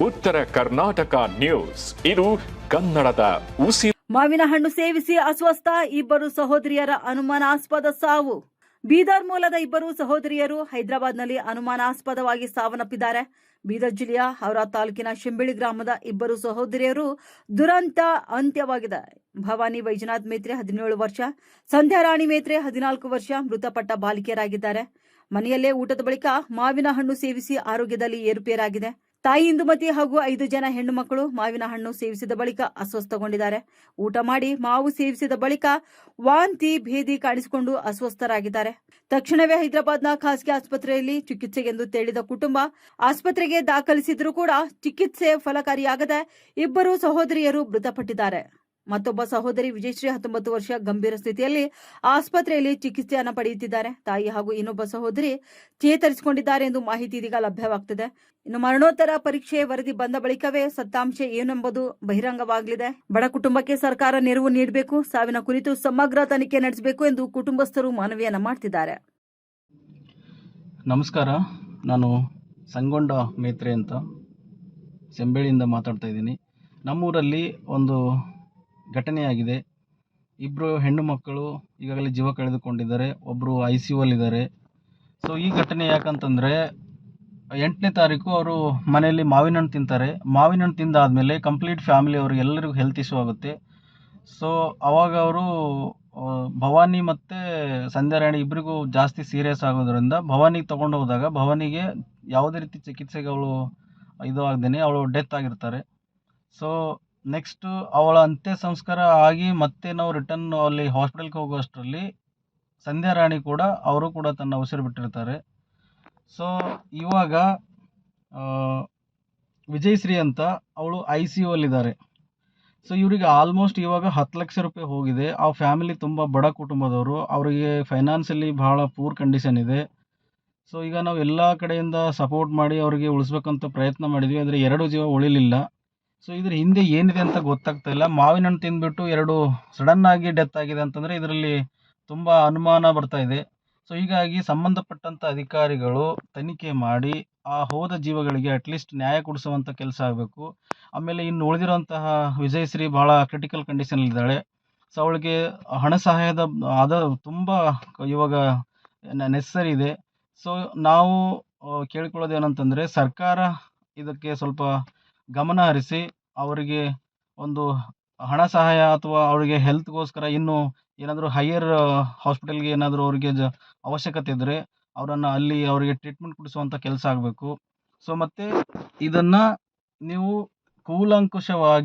ಉತ್ತರ ಕರ್ನಾಟಕ ನ್ಯೂಸ್, ಇದು ಕನ್ನಡದ ಉಸಿರು. ಮಾವಿನ ಹಣ್ಣು ಸೇವಿಸಿ ಅಸ್ವಸ್ಥ ಇಬ್ಬರು ಸಹೋದರಿಯರ ಅನುಮಾನಾಸ್ಪದ ಸಾವು. ಬೀದರ್ ಮೂಲದ ಇಬ್ಬರು ಸಹೋದರಿಯರು ಹೈದರಾಬಾದ್ನಲ್ಲಿ ಅನುಮಾನಾಸ್ಪದವಾಗಿ ಸಾವನ್ನಪ್ಪಿದ್ದಾರೆ. ಬೀದರ್ ಜಿಲ್ಲೆಯ ಹೌರಾ ತಾಲೂಕಿನ ಶಿಂಬಿಳಿ ಗ್ರಾಮದ ಇಬ್ಬರು ಸಹೋದರಿಯರು ದುರಂತ ಅಂತ್ಯವಾಗಿದೆ. ಭವಾನಿ ವೈಜನಾಥ್ ಮೇತ್ರೆ 17 ವರ್ಷ, ಸಂಧ್ಯಾ ರಾಣಿ ಮೇತ್ರೆ 14 ವರ್ಷ ಮೃತಪಟ್ಟ ಬಾಲಿಕೆಯರಾಗಿದ್ದಾರೆ. ಮನೆಯಲ್ಲೇ ಊಟದ ಬಳಿಕ ಮಾವಿನ ಹಣ್ಣು ಸೇವಿಸಿ ಆರೋಗ್ಯದಲ್ಲಿ ಏರುಪೇರಾಗಿದೆ. ತಾಯಿ ಇಂದುಮತಿ ಹಾಗೂ 5 ಜನ ಹೆಣ್ಣು ಮಕ್ಕಳು ಮಾವಿನ ಹಣ್ಣು ಸೇವಿಸಿದ ಬಳಿಕ ಅಸ್ವಸ್ಥಗೊಂಡಿದ್ದಾರೆ. ಊಟ ಮಾಡಿ ಮಾವು ಸೇವಿಸಿದ ಬಳಿಕ ವಾಂತಿ ಭೇದಿ ಕಾಣಿಸಿಕೊಂಡು ಅಸ್ವಸ್ಥರಾಗಿದ್ದಾರೆ. ತಕ್ಷಣವೇ ಹೈದರಾಬಾದ್ನ ಖಾಸಗಿ ಆಸ್ಪತ್ರೆಯಲ್ಲಿ ಚಿಕಿತ್ಸೆಗೆಂದು ತೆರಳಿದ ಕುಟುಂಬ ಆಸ್ಪತ್ರೆಗೆ ದಾಖಲಿಸಿದ್ರೂ ಕೂಡ ಚಿಕಿತ್ಸೆ ಫಲಕಾರಿಯಾಗದೆ ಇಬ್ಬರು ಸಹೋದರಿಯರು ಮೃತಪಟ್ಟಿದ್ದಾರೆ. ಮತ್ತೊಬ್ಬ ಸಹೋದರಿ ವಿಜಯಶ್ರೀ 19 ವರ್ಷ ಗಂಭೀರ ಸ್ಥಿತಿಯಲ್ಲಿ ಆಸ್ಪತ್ರೆಯಲ್ಲಿ ಚಿಕಿತ್ಸೆಯನ್ನು ಪಡೆಯುತ್ತಿದ್ದಾರೆ. ತಾಯಿ ಹಾಗೂ ಇನ್ನೊಬ್ಬ ಸಹೋದರಿ ಚೇತರಿಸಿಕೊಂಡಿದ್ದಾರೆ ಎಂದು ಮಾಹಿತಿ ಇದೀಗ ಲಭ್ಯವಾಗುತ್ತಿದೆ. ಇನ್ನು ಮರಣೋತ್ತರ ಪರೀಕ್ಷೆ ವರದಿ ಬಂದ ಬಳಿಕವೇ ಸತ್ತಾಂಶ ಏನೆಂಬುದು ಬಹಿರಂಗವಾಗಲಿದೆ. ಬಡ ಕುಟುಂಬಕ್ಕೆ ಸರ್ಕಾರ ನೆರವು ನೀಡಬೇಕು, ಸಾವಿನ ಕುರಿತು ಸಮಗ್ರ ತನಿಖೆ ನಡೆಸಬೇಕು ಎಂದು ಕುಟುಂಬಸ್ಥರು ಮನವಿಯನ್ನ ಮಾಡ್ತಿದ್ದಾರೆ. ನಮಸ್ಕಾರ, ನಾನು ಸಂಗೊಂಡ ಮೇತ್ರೆ ಅಂತ ಸೆಂಬೇಳಿಯಿಂದ ಮಾತಾಡ್ತಾ ಇದ್ದೀನಿ. ನಮ್ಮೂರಲ್ಲಿ ಒಂದು ಘಟನೆಯಾಗಿದೆ. ಇಬ್ಬರು ಹೆಣ್ಣು ಮಕ್ಕಳು ಈಗಾಗಲೇ ಜೀವ ಕಳೆದುಕೊಂಡಿದ್ದಾರೆ. ಒಬ್ಬರು ICU ಇದ್ದಾರೆ. ಸೊ ಈ ಘಟನೆ ಯಾಕಂತಂದರೆ 8ನೇ ತಾರೀಕು ಅವರು ಮನೆಯಲ್ಲಿ ಮಾವಿನ ಹಣ್ಣು ತಿಂತಾರೆ. ಮಾವಿನ ಹಣ್ಣು ತಿಂದಾದಮೇಲೆ ಕಂಪ್ಲೀಟ್ ಫ್ಯಾಮಿಲಿ ಅವರು ಎಲ್ಲರಿಗೂ ಹೆಲ್ತ್ ಇಶ್ಯೂ ಆಗುತ್ತೆ. ಸೊ ಅವಾಗ ಅವರು ಭವಾನಿ ಮತ್ತು ಸಂಧ್ಯಾ ರಾಣಿ ಇಬ್ಬರಿಗೂ ಜಾಸ್ತಿ ಸೀರಿಯಸ್ ಆಗೋದ್ರಿಂದ ಭವಾನಿಗೆ ತೊಗೊಂಡು ಹೋದಾಗ ಭವಾನಿಗೆ ಯಾವುದೇ ರೀತಿ ಚಿಕಿತ್ಸೆಗೆ ಅವಳು ಇದು ಆಗದೇನೆ ಅವಳು ಡೆತ್ ಆಗಿರ್ತಾರೆ. ಸೊ ನೆಕ್ಸ್ಟು ಅವಳ ಅಂತ್ಯ ಸಂಸ್ಕಾರ ಆಗಿ ಮತ್ತೆ ನಾವು ರಿಟರ್ನ್ ಅಲ್ಲಿ ಹಾಸ್ಪಿಟಲ್ಗೆ ಹೋಗುವಷ್ಟರಲ್ಲಿ ಸಂಧ್ಯಾ ರಾಣಿ ಕೂಡ ಅವರು ಕೂಡ ತನ್ನ ಉಸಿರು ಬಿಟ್ಟಿರ್ತಾರೆ. ಸೊ ಇವಾಗ ವಿಜಯಶ್ರೀ ಅಂತ ಅವಳು ICU ಇದ್ದಾರೆ. ಸೊ ಇವರಿಗೆ ಆಲ್ಮೋಸ್ಟ್ ಇವಾಗ 10 ಲಕ್ಷ ರೂಪಾಯಿ ಹೋಗಿದೆ. ಆ ಫ್ಯಾಮಿಲಿ ತುಂಬ ಬಡ ಕುಟುಂಬದವರು, ಅವರಿಗೆ ಫೈನಾನ್ಷಿಯಲಿ ಭಾಳ ಪೂರ್ ಕಂಡೀಷನ್ ಇದೆ. ಸೊ ಈಗ ನಾವು ಎಲ್ಲ ಕಡೆಯಿಂದ ಸಪೋರ್ಟ್ ಮಾಡಿ ಅವರಿಗೆ ಉಳಿಸ್ಬೇಕಂತ ಪ್ರಯತ್ನ ಮಾಡಿದ್ವಿ, ಆದರೆ 2 ಜೀವ ಉಳಿಲಿಲ್ಲ. ಸೊ ಇದ್ರ ಹಿಂದೆ ಏನಿದೆ ಅಂತ ಗೊತ್ತಾಗ್ತಾ ಇಲ್ಲ. ಮಾವಿನ ಹಣ್ಣು ತಿಂದ್ಬಿಟ್ಟು 2 ಸಡನ್ನಾಗಿ ಡೆತ್ ಆಗಿದೆ ಅಂತಂದರೆ ಇದರಲ್ಲಿ ತುಂಬ ಅನುಮಾನ ಬರ್ತಾ ಇದೆ. ಸೊ ಹೀಗಾಗಿ ಸಂಬಂಧಪಟ್ಟಂಥ ಅಧಿಕಾರಿಗಳು ತನಿಖೆ ಮಾಡಿ ಆ ಹೋದ ಜೀವಗಳಿಗೆ ಅಟ್ಲೀಸ್ಟ್ ನ್ಯಾಯ ಕೊಡಿಸುವಂಥ ಕೆಲಸ ಆಗಬೇಕು. ಆಮೇಲೆ ಇನ್ನು ಉಳಿದಿರುವಂತಹ ವಿಜಯಶ್ರೀ ಭಾಳ ಕ್ರಿಟಿಕಲ್ ಕಂಡೀಷನಲ್ಲಿದ್ದಾಳೆ. ಸೊ ಅವಳಿಗೆ ಹಣ ಸಹಾಯದ ತುಂಬ ಇವಾಗ ನೆಸಸರಿ ಇದೆ. ಸೊ ನಾವು ಕೇಳ್ಕೊಳ್ಳೋದು ಏನಂತಂದರೆ ಸರ್ಕಾರ ಇದಕ್ಕೆ ಸ್ವಲ್ಪ ಗಮನ ಹರಿಸಿ ಅವರಿಗೆ ಒಂದು ಹಣ ಸಹಾಯ ಅಥವಾ ಅವರಿಗೆ ಹೆಲ್ತ್ಗೋಸ್ಕರ ಇನ್ನೂ ಏನಾದರೂ ಹೈಯರ್ ಹಾಸ್ಪಿಟಲ್ಗೆ ಏನಾದರೂ ಅವರಿಗೆ ಅವಶ್ಯಕತೆ ಇದ್ದರೆ ಅವರನ್ನು ಅಲ್ಲಿ ಅವರಿಗೆ ಟ್ರೀಟ್ಮೆಂಟ್ ಕೊಡಿಸುವಂಥ ಕೆಲಸ ಆಗಬೇಕು. ಸೊ ಮತ್ತು ಇದನ್ನು ನೀವು ಕೂಲಂಕುಷವಾಗಿ